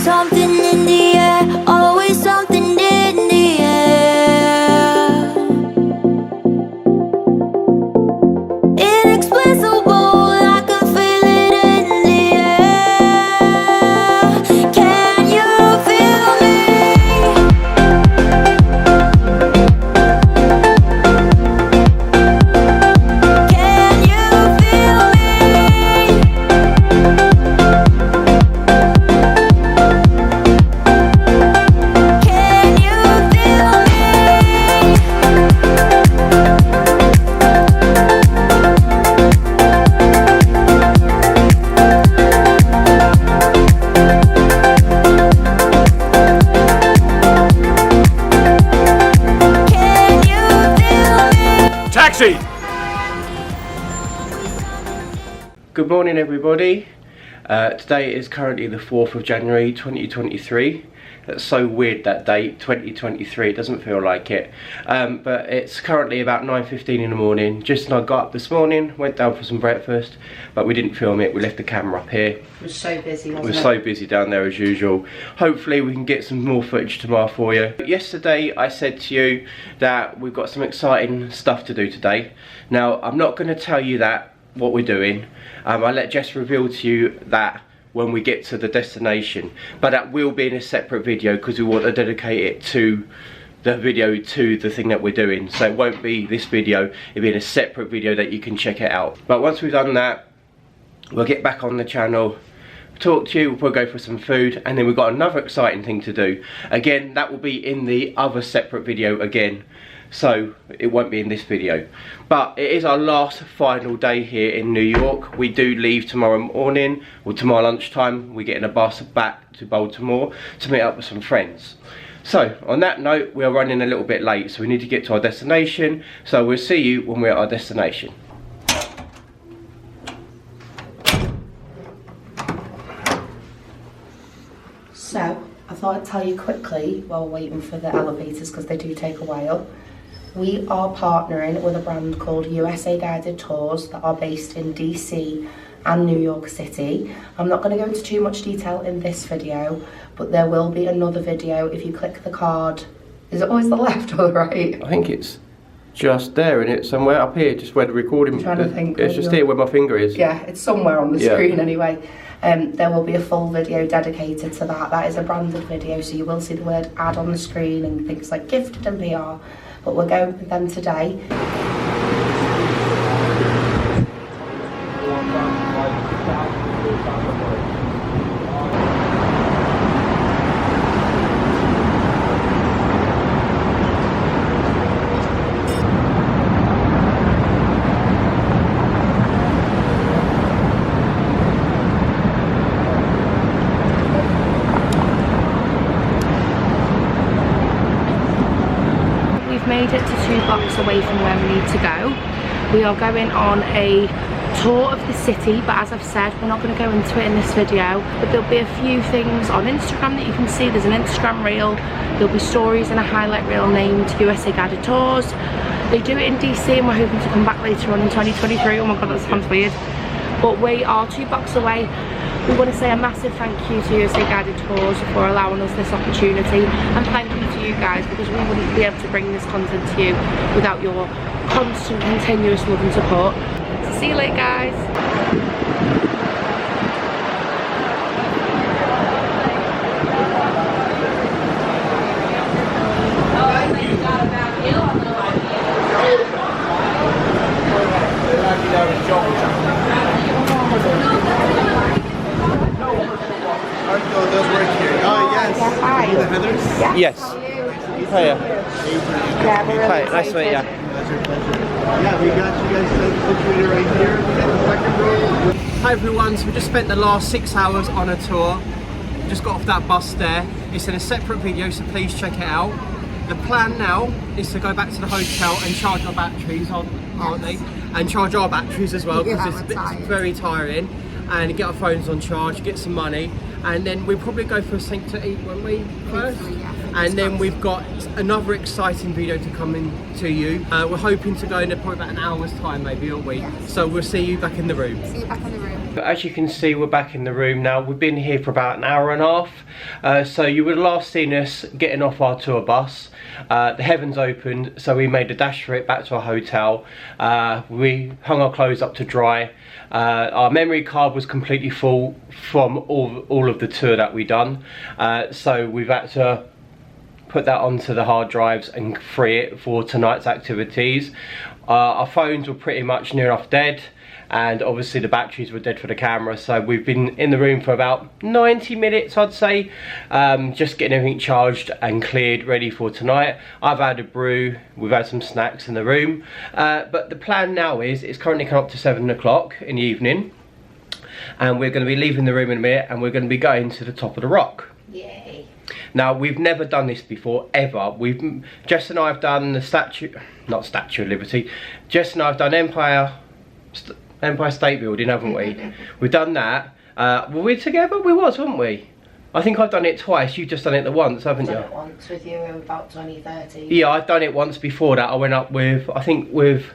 something in the air, always something in the air. Inexplicable, I can feel it in the air. Can you feel me? Can you feel me? Can you feel me? Can you feel me? Taxi! Good morning, everybody. Today is currently the 4th of January 2023. That's so weird, that date, 2023. It doesn't feel like it. But it's currently about 9:15 in the morning. Just as I got up this morning, went down for some breakfast, but we didn't film it. We left the camera up here. It was so busy, wasn't it? We're so busy down there as usual. Hopefully we can get some more footage tomorrow for you. Yesterday I said to you that we've got some exciting stuff to do today. Now I'm not going to tell you that what we're doing. I'll let Jess reveal to you that when we get to the destination, but that will be in a separate video because we want to dedicate it to the video, to the thing that we're doing. So it won't be this video, it'll be in a separate video that you can check it out. But once we've done that, we'll get back on the channel, talk to you, we'll go for some food, and then we've got another exciting thing to do. Again, that will be in the other separate video again, so it won't be in this video. But it is our last final day here in New York. We do leave tomorrow morning, or tomorrow lunchtime. We're getting a bus back to Baltimore to meet up with some friends. So on that note, we are running a little bit late, so we need to get to our destination. So we'll see you when we're at our destination. So, I thought I'd tell you quickly while we're waiting for the elevators because they do take a while. We are partnering with a brand called USA Guided Tours that are based in DC and New York City. I'm not going to go into too much detail in this video, but there will be another video if you click the card. Is it always the left or the right? I think it's just there, and it's somewhere up here, just where the recording. I'm trying to think. It's just here where my finger is. Yeah, it's somewhere on the screen anyway. There will be a full video dedicated to that. That is a branded video, so you will see the word ad on the screen and things like gifted and PR. But we're going with them today. Made it to 2 blocks away from where we need to go. We are going on a tour of the city, but as I've said, we're not going to go into it in this video, but there'll be a few things on Instagram that you can see. There's an Instagram reel, there'll be stories and a highlight reel named USA Guided Tours. They do it in DC and we're hoping to come back later on in 2023. Oh my god, that sounds weird. But we are 2 blocks away. We want to say a massive thank you to USA Guided Tours for allowing us this opportunity, and thank you to you guys, because we wouldn't be able to bring this content to you without your constant, continuous love and support. So see you later, guys. Yes. Hiya. Hi, nice to meet you. Yeah, we got you guys situated right here. We got the second row. Hi everyone, so we just spent the last 6 hours on a tour. Just got off that bus there. It's in a separate video, so please check it out. The plan now is to go back to the hotel and charge our batteries, aren't they? And charge our batteries as well, because it's very tiring. And get our phones on charge, get some money, and then we'll probably go for something to eat when we first. And then we've got another exciting video to come in to you. We're hoping to go in probably about an hour's time maybe, aren't we? Yes. So we'll see you back in the room. See you back in the room. As you can see, we're back in the room now. We've been here for about an hour and a half. So you would have last seen us getting off our tour bus. The heavens opened, so we made a dash for it back to our hotel. We hung our clothes up to dry. Our memory card was completely full from all of the tour that we done. So we've had to put that onto the hard drives and free it for tonight's activities. Our phones were pretty much near enough dead, and obviously the batteries were dead for the camera, so we've been in the room for about 90 minutes, I'd say, just getting everything charged and cleared, ready for tonight. I've had a brew, we've had some snacks in the room, but the plan now is, it's currently come up to 7 o'clock in the evening, and we're going to be leaving the room in a minute, and we're going to be going to the top of the rock. Yay. Now, we've never done this before, ever. Jess and I have done the Statue of Liberty. Jess and I have done Empire State Building, haven't we? We've done that. Were we together? We was, weren't we? I think I've done it twice. You've just done it the once, haven't you? I've done it once with you in about 2013. Yeah, I've done it once before that. I went up with, I think with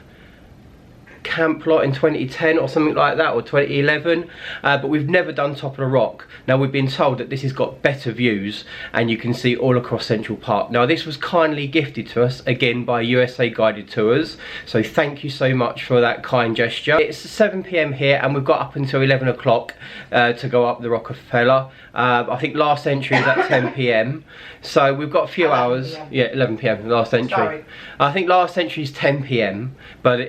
Camp Lot in 2010 or something like that, or 2011, but we've never done Top of the Rock. Now, we've been told that this has got better views and you can see all across Central Park. Now, this was kindly gifted to us again by USA Guided Tours, so thank you so much for that kind gesture. It's 7 PM here and we've got up until 11 o'clock to go up the Rockefeller. I think last entry is at 10 PM, so we've got a few hours. Yeah, 11 PM last entry. Sorry. I think last entry is 10 PM, but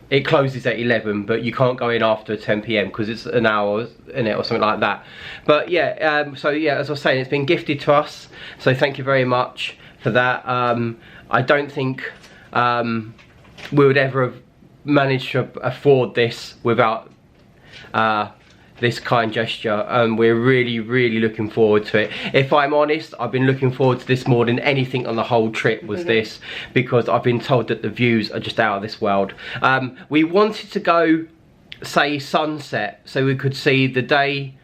it closes at 11, but you can't go in after 10 PM because it's an hour in it or something like that. But yeah, so yeah, as I was saying, it's been gifted to us, so thank you very much for that. I don't think we would ever have managed to afford this without this kind gesture, and we're really looking forward to it. If I'm honest, I've been looking forward to this more than anything on the whole trip was this, because I've been told that the views are just out of this world. We wanted to go, say, sunset, so we could see the day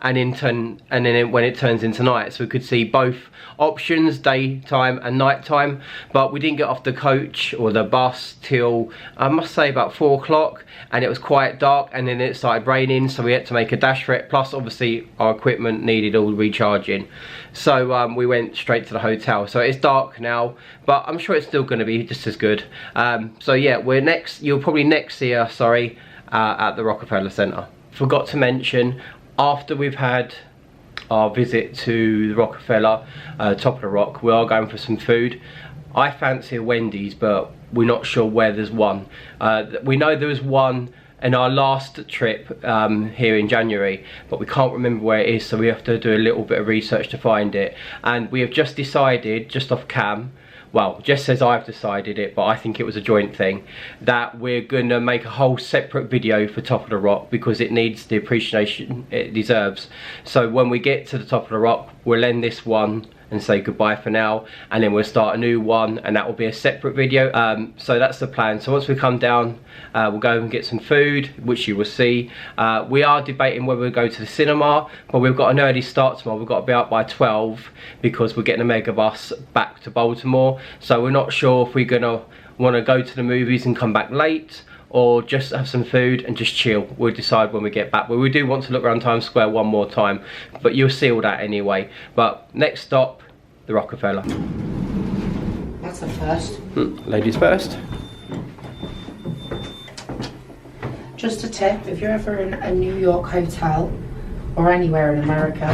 and then when it turns into night, so we could see both options, daytime and nighttime. But we didn't get off the coach or the bus till, I must say, about 4 o'clock, and it was quite dark, and then it started raining, so we had to make a dash for it. Plus, obviously, our equipment needed all recharging, so we went straight to the hotel. So it's dark now, but I'm sure it's still going to be just as good. So yeah, you'll probably next see us, sorry, at the Rockefeller Center. Forgot to mention, after we've had our visit to the Rockefeller, Top of the Rock, we are going for some food. I fancy a Wendy's, but we're not sure where there's one. We know there was one in our last trip here in January, but we can't remember where it is, so we have to do a little bit of research to find it. And we have just decided, just off cam, well, Jess says I've decided it, but I think it was a joint thing, that we're gonna make a whole separate video for Top of the Rock because it needs the appreciation it deserves. So when we get to the Top of the Rock, we'll end this one and say goodbye for now, and then we'll start a new one, and that will be a separate video. So that's the plan. So once we come down, we'll go and get some food, which you will see. We are debating whether we go to the cinema, but we've got an early start tomorrow. We've got to be out by 12 because we're getting a mega bus back to Baltimore. So we're not sure if we're gonna want to go to the movies and come back late, or just have some food and just chill. We'll decide when we get back. But we do want to look around Times Square one more time, but you'll see all that anyway. But next stop, the Rockefeller. That's a first. Ladies first. Just a tip, if you're ever in a New York hotel or anywhere in America,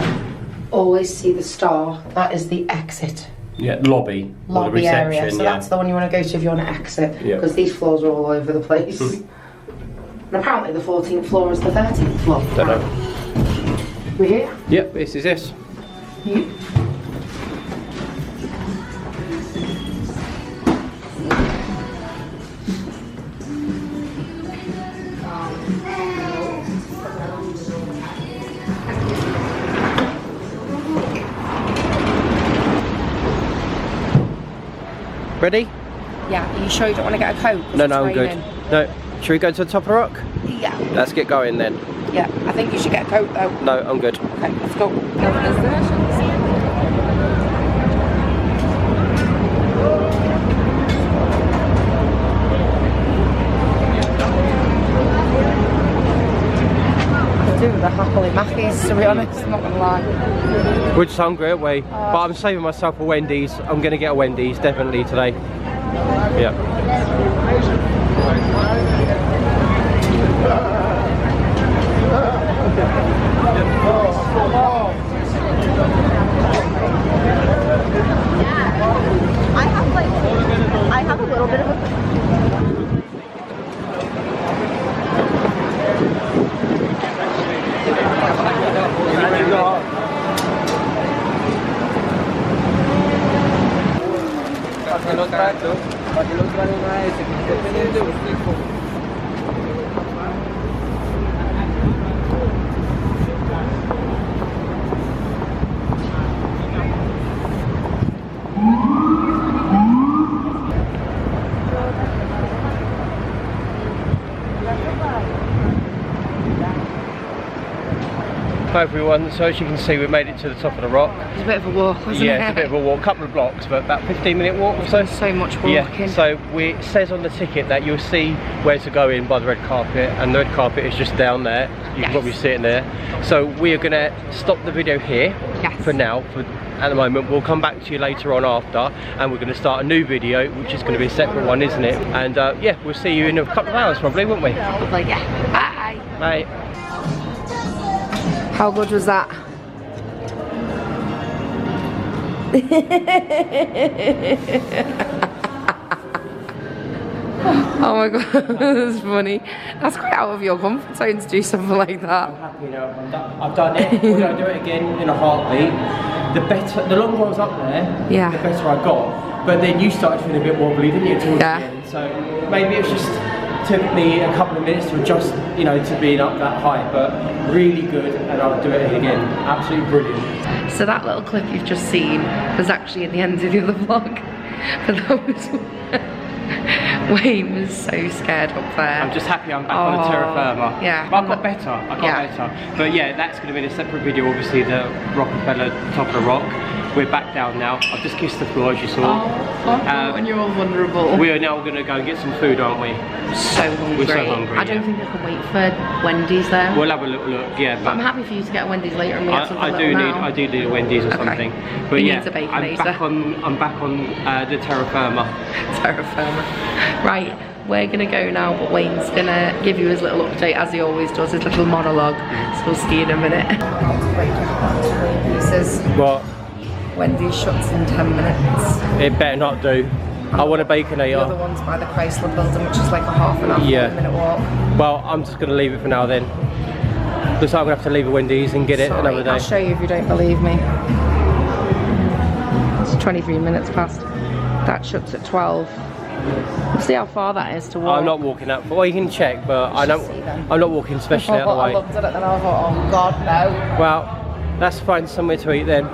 always see the star. That is the exit. Yeah, lobby Area. So that's the one you want to go to if you want to exit, because these floors are all over the place. And apparently the 14th floor is the 13th floor. Don't know. We're here? Yep, this is this. Ready? Yeah, are you sure you don't want to get a Coke? No, I'm good. No, should we go to the Top of the Rock? Yeah. Let's get going then. Yeah, I think you should get a Coke though. No, I'm good. Okay, let's go. to do with the happily Mackies, to be honest, I'm not gonna lie. We're just hungry, aren't we? But I'm saving myself a Wendy's. I'm gonna get a Wendy's definitely today. Yeah. I have a little bit of a... Hi everyone, so as you can see we made it to the top of the rock. It's a bit of a walk, wasn't it? Yeah, it's a bit of a walk, couple of blocks, but about 15-minute walk or so. So much walking. Yeah, so it says on the ticket that you'll see where to go in by the red carpet, and the red carpet is just down there. You can probably see it in there. So we are going to stop the video here for now, at the moment. We'll come back to you later on after, and we're going to start a new video, which is going to be a separate one, isn't it? And yeah, we'll see you in a couple of hours probably, won't we? Probably, yeah. Bye. Bye. How good was that? Oh my god, that's funny. That's quite out of your comfort zone to do something like that. I'm happy now. I've done it. Would I do it again in a heartbeat? The longer I was up there, the better I got. But then you started feeling a bit wobbly, didn't you? Towards the end. So maybe it's just took me a couple of minutes to adjust, you know, to being up that high. But really good, and I'll do it again. Absolutely brilliant. So that little clip you've just seen was actually at the end of the other vlog. But that was Wayne was so scared up there. I'm just happy I'm back on the terra firma. Yeah. But I got better. I got better. But yeah, that's going to be a separate video. Obviously, the Rockefeller top of the rock. We're back down now. I've just kissed the floor, as you saw. And you're all vulnerable. We are now going to go and get some food, aren't we? So hungry. We're so hungry. I don't think I can wait for Wendy's there. We'll have a little look, yeah. But I'm happy for you to get a Wendy's later and we have something I do need a Wendy's or something. But he yeah, needs a I'm back on the terra firma. Terra firma. Right, we're gonna go now, but Wayne's gonna give you his little update as he always does, his little monologue. So we'll see you in a minute. Pieces. What? Wendy's shuts in 10 minutes. It better not do. I want a Baconator. The other one's by the Chrysler building, which is like a half an hour, 40-minute walk. Well, I'm just going to leave it for now then. Looks like I'm going to have to leave a Wendy's and get it another day. I'll show you if you don't believe me. It's 23 minutes past. That shuts at 12. See how far that is to walk. I'm not walking that far. Well, you can check, but I'm not walking especially out of the way. I looked at it and I thought, oh god, no. Well, let's find somewhere to eat then.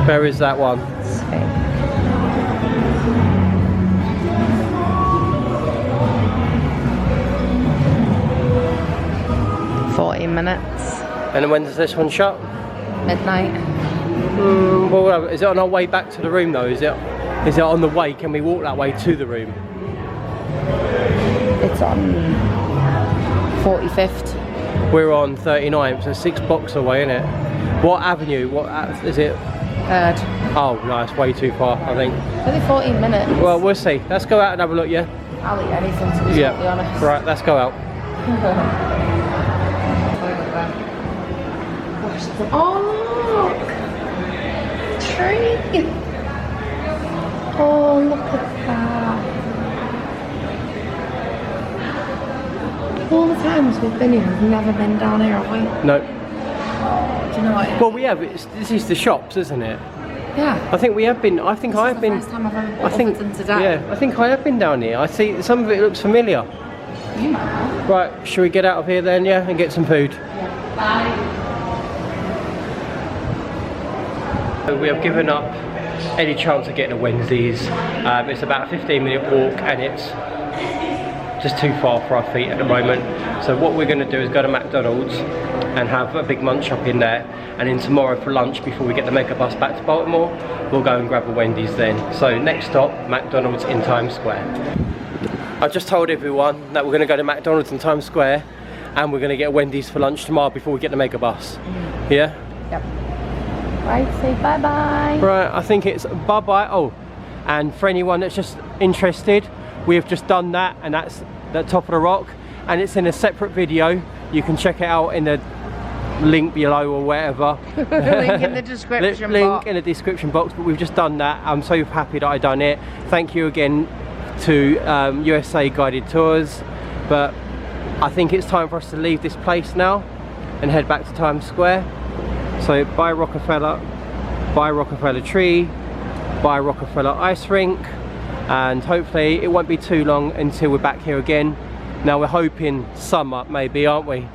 Where is that one? Okay. minutes. And when does this one shut? Midnight. Well, is it on our way back to the room though? Is it on the way? Can we walk that way to the room? It's on 45th. We're on 39th, so 6 blocks away, isn't it? What avenue? What is it? 3rd. Oh, no, it's way too far, I think. Only 14 minutes. Well, we'll see. Let's go out and have a look, yeah? I'll eat anything, to be totally honest. Right, let's go out. Oh, look! Tree! Oh, look at that! All the times we've been here, we've never been down here, have we? No. Do you know what? Well, we have. This is the shops, isn't it? Yeah. I think we have been. I think I have been. This is the first time I've ever bought something today. Yeah, I think I have been down here. I see some of it looks familiar. You know. Right, shall we get out of here then, yeah, and get some food? Yeah. Bye. We have given up any chance of getting a Wednesday's. It's about a 15-minute walk and it's just too far for our feet at the moment. So what we're going to do is go to McDonald's and have a big munch up in there, and then tomorrow for lunch before we get the mega bus back to Baltimore, we'll go and grab a Wendy's then. So next stop, McDonald's in Times Square. I've just told everyone that we're going to go to McDonald's in Times Square and we're going to get Wendy's for lunch tomorrow before we get the mega bus. Yeah? Yep. Right, say bye-bye. Right, I think it's bye-bye. Oh, and for anyone that's just interested, we have just done that, and that's the top of the rock, and it's in a separate video. You can check it out in the link below or wherever. Link in the description box. Link in the description box, but we've just done that. I'm so happy that I done it. Thank you again to USA Guided Tours, but I think it's time for us to leave this place now and head back to Times Square. So bye Rockefeller, bye Rockefeller Tree, bye Rockefeller Ice Rink, and hopefully it won't be too long until we're back here again. Now we're hoping summer maybe, aren't we?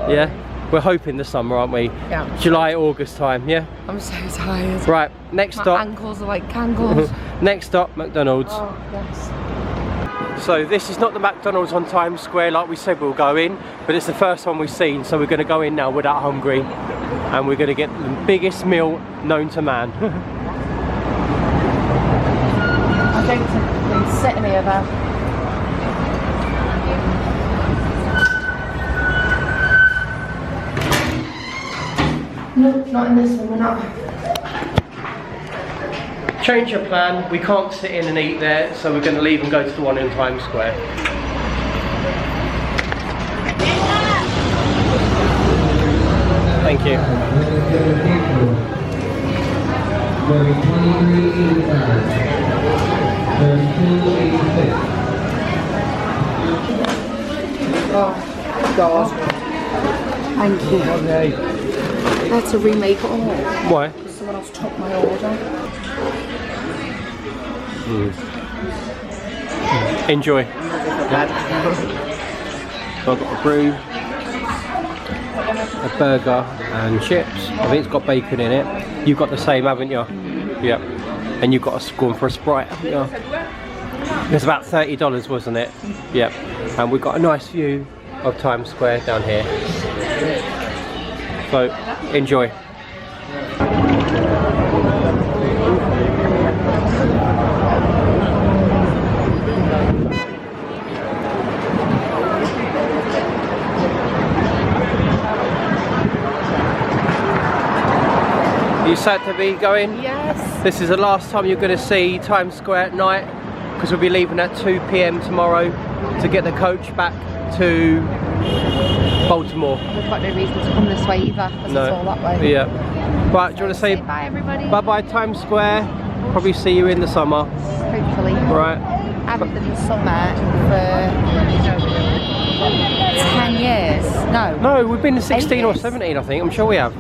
Yeah? We're hoping the summer, aren't we? Yeah. July, August time, yeah? I'm so tired. Right, next stop. My ankles are like kangles. Next stop, McDonald's. Oh, yes. So this is not the McDonald's on Times Square like we said we'll go in, but it's the first one we've seen, so we're going to go in now. We're that hungry, and we're going to get the biggest meal known to man. I don't think we can sit in here though. No, not in this one, we're not. Change your plan, we can't sit in and eat there, so we're going to leave and go to the one in Times Square. Thank you. Oh, God. Thank you. I had to remake it all. Why? Because someone else took my order. Enjoy. So I've got a brew, a burger and chips. I think it's got bacon in it. You've got the same, haven't you? Yeah. And you've got a scorn for a Sprite, haven't you? It's about $30, wasn't it? Yeah. And we've got a nice view of Times Square down here. So, enjoy. You sad to be going? Yes. This is the last time you're going to see Times Square at night, because we'll be leaving at 2 PM tomorrow to get the coach back to Baltimore. We've got no reason to come this way either, because it's all that way. Yeah. Right, do you want to say bye everybody? Bye bye Times Square. Probably see you in the summer. Hopefully. Right. I haven't been in the summer for 10 years. No. No, we've been to 16 or 17, I think. I'm sure we have.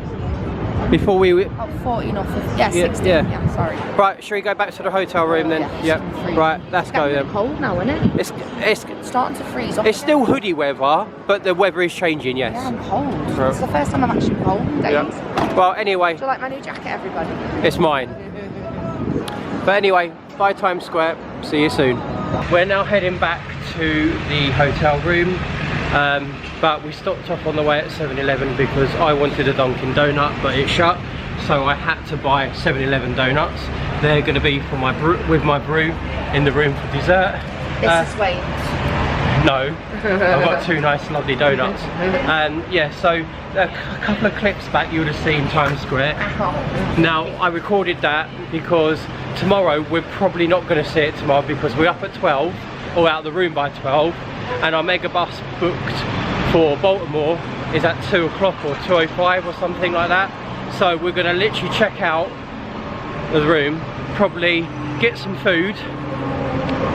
Before we... Oh, 14 or 15. Yeah, 16. Yeah, sorry. Right, shall we go back to the hotel room then? Yeah. Right, let's go then. It's cold now, isn't it? It's starting to freeze up. It's still hoodie weather, but the weather is changing, yes. Yeah, I'm cold. Right. It's the first time I'm actually cold in days. Yeah. Well, anyway. Do you like my new jacket, everybody? It's mine. But anyway, bye Times Square. See you soon. We're now heading back to the hotel room. But we stopped off on the way at 7-Eleven because I wanted a Dunkin' Donut, but it's shut, so I had to buy 7-Eleven donuts. They're going to be for my with my brew in the room for dessert. This is Wayne. No, I've got 2 nice lovely donuts. And yeah, so a couple of clips back you would have seen Times Square. Now I recorded that because tomorrow we're probably not going to see it tomorrow, because we're up at 12 or out of the room by 12, and our mega bus booked for Baltimore is at 2 o'clock or 2:05 or something like that. So we're going to literally check out the room, probably get some food,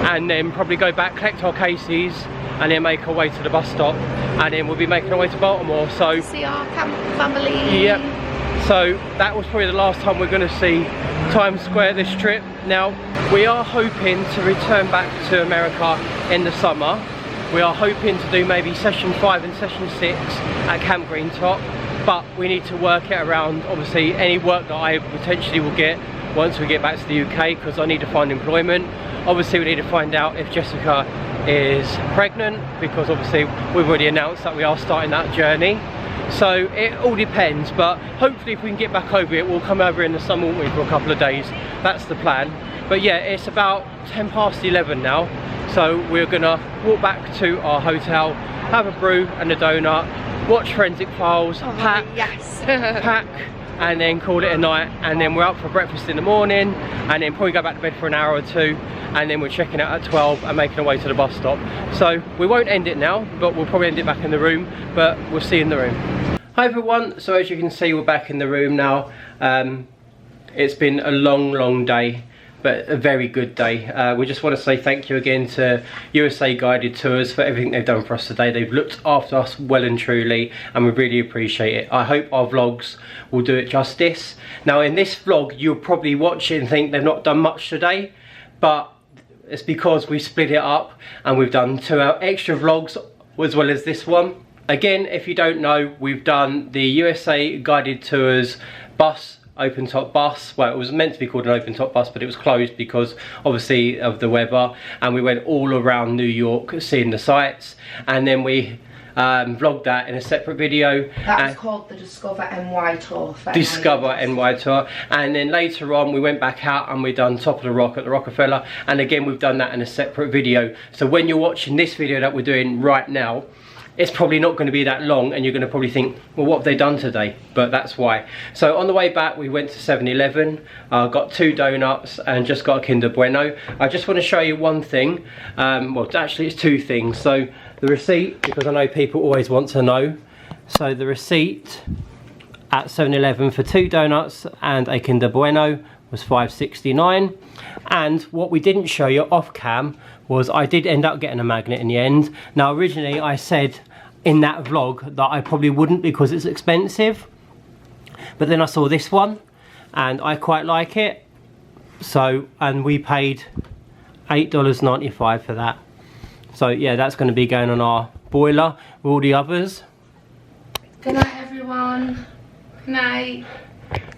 and then probably go back, collect our cases, and then make our way to the bus stop, and then we'll be making our way to Baltimore. So see our camp family. Yep. So that was probably the last time we're going to see Times Square this trip. Now we are hoping to return back to America in the summer. We are hoping to do maybe session 5 and session 6 at Camp Green Top, but we need to work it around obviously any work that I potentially will get once we get back to the UK, because I need to find employment. Obviously we need to find out if Jessica is pregnant, because obviously we've already announced that we are starting that journey. So it all depends, but hopefully if we can get back over it, we'll come over in the summer, won't we, for a couple of days. That's the plan. But yeah, it's about 10 past 11 now, So we're gonna walk back to our hotel, have a brew and a donut, watch Forensic Files, pack, pack, and then call it a night. And then we're up for breakfast in the morning, and then probably go back to bed for an hour or two, and then we're checking out at 12 and making our way to the bus stop. So we won't end it now, but we'll probably end it back in the room, but we'll see you in the room. Hi everyone, so as you can see, we're back in the room now. It's been a long day, but a very good day. We just want to say thank you again to USA Guided Tours for everything they've done for us today. They've looked after us well and truly, and we really appreciate it. I hope our vlogs will do it justice. Now in this vlog, you'll probably watch it and think they've not done much today, but it's because we split it up and we've done 2 extra vlogs as well as this one. Again, if you don't know, we've done the USA Guided Tours bus, open top bus. Well, it was meant to be called an open top bus, but it was closed because obviously of the weather, and we went all around New York seeing the sights, and then we vlogged that in a separate video. That was called the Discover NY Tour. Discover NY Tour. And then later on we went back out and we done Top of the Rock at the Rockefeller, and again we've done that in a separate video. So when you're watching this video that we're doing right now, it's probably not going to be that long, and you're going to probably think, well, what have they done today? But that's why. So on the way back we went to 7-Eleven, got 2 donuts and just got a Kinder Bueno. I just want to show you one thing, well actually it's 2 things. So the receipt, because I know people always want to know. So the receipt at 7-Eleven for 2 donuts and a Kinder Bueno was $5.69. And what we didn't show you off cam was I did end up getting a magnet in the end. Now originally I said in that vlog that I probably wouldn't because it's expensive, but then I saw this one and I quite like it. So, and we paid $8.95 for that. So yeah, that's going to be going on our boiler with all the others. Good night everyone. Good night.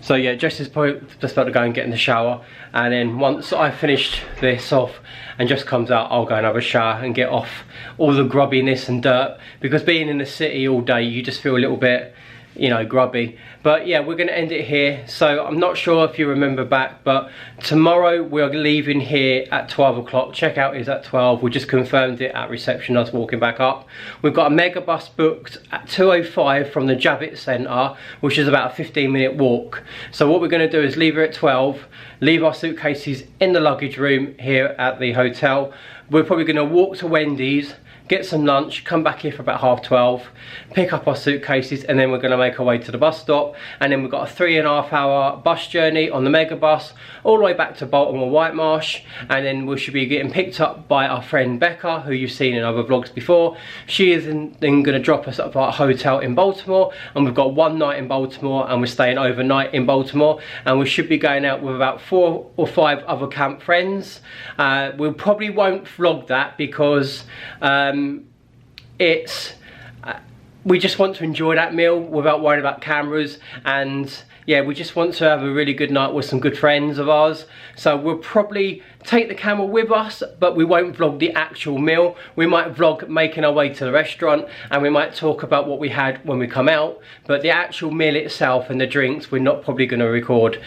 So yeah, Jess is probably just about to go and get in the shower, and then once I finished this off and just comes out, I'll go and have a shower and get off all the grubbiness and dirt, because being in the city all day you just feel a little bit, you know, grubby. But yeah, we're going to end it here. So I'm not sure if you remember back, but tomorrow we're leaving here at 12 o'clock. Checkout is at 12. We just confirmed it at reception. I was walking back up. We've got a mega bus booked at 2:05 from the Javits Centre, which is about a 15-minute walk. So what we're going to do is leave her at 12, leave our suitcases in the luggage room here at the hotel. We're probably going to walk to Wendy's, get some lunch, come back here for about 12:30, pick up our suitcases, and then we're going to make our way to the bus stop. And then we've got a 3.5 hour bus journey on the mega bus all the way back to Baltimore Whitemarsh, and then we should be getting picked up by our friend Becca, who you've seen in other vlogs before. She is then going to drop us at our hotel in Baltimore, and we've got 1 night in Baltimore and we're staying overnight in Baltimore, and we should be going out with about 4 or 5 other camp friends. We probably won't vlog that because we just want to enjoy that meal without worrying about cameras, and yeah, we just want to have a really good night with some good friends of ours. So we'll probably take the camera with us, but we won't vlog the actual meal. We might vlog making our way to the restaurant, and we might talk about what we had when we come out, but the actual meal itself and the drinks we're not probably going to record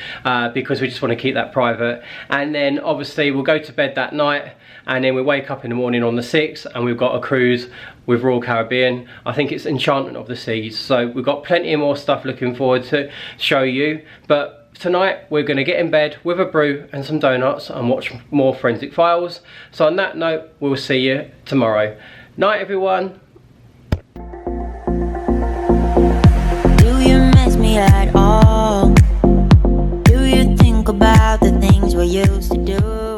because we just want to keep that private. And then obviously we'll go to bed that night, and then we wake up in the morning on the 6th and we've got a cruise with Royal Caribbean. I think it's Enchantment of the Seas. So we've got plenty more stuff looking forward to show you. But tonight we're going to get in bed with a brew and some donuts and watch more Forensic Files. So on that note, we'll see you tomorrow. Night everyone. Do you miss me at all? Do you think about the things we used to do?